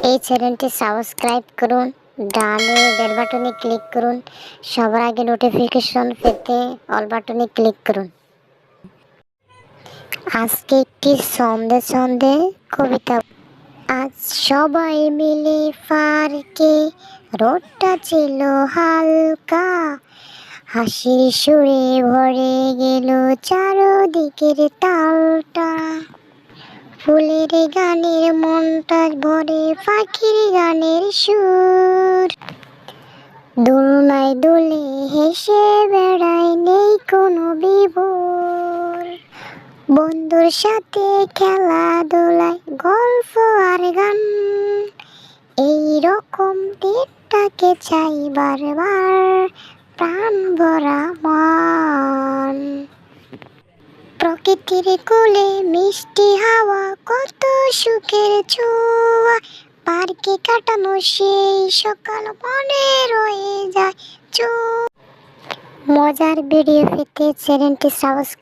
এই চ্যানেলটি সাবস্ক্রাইব করুন, ডানে বেল বাটনে ক্লিক করুন, সবার আগে নোটিফিকেশন পেতে অল বাটনে ক্লিক করুন। আজকে একটি ছন্দে ছন্দে কবিতা। আজ সবাই মিলে পার্কে, রোদটা ছিল হালকা, হাসির সুরে ভরে গেল চারদিকের তালটা। ফুলের গানের মনটা ভরে পাখির গানের সুর, দোলনায় দোলে হেসে বেড়ায়, নেই কোনো বিভোর। বন্ধুর সাথে খেলাধুলায় গল্প আর গান, এই রকম দিনটাকে চাই বারবার, প্রাণ ভরা মন। প্রকৃতির কোলে মিষ্টি হাওয়া, কত সুখের ছোঁয়া, পার্কে কাটানো সেই সকাল মনে রয়ে যায়। মজার ভিডিও পেতে চ্যানেলটি সাবস্ক্রাইব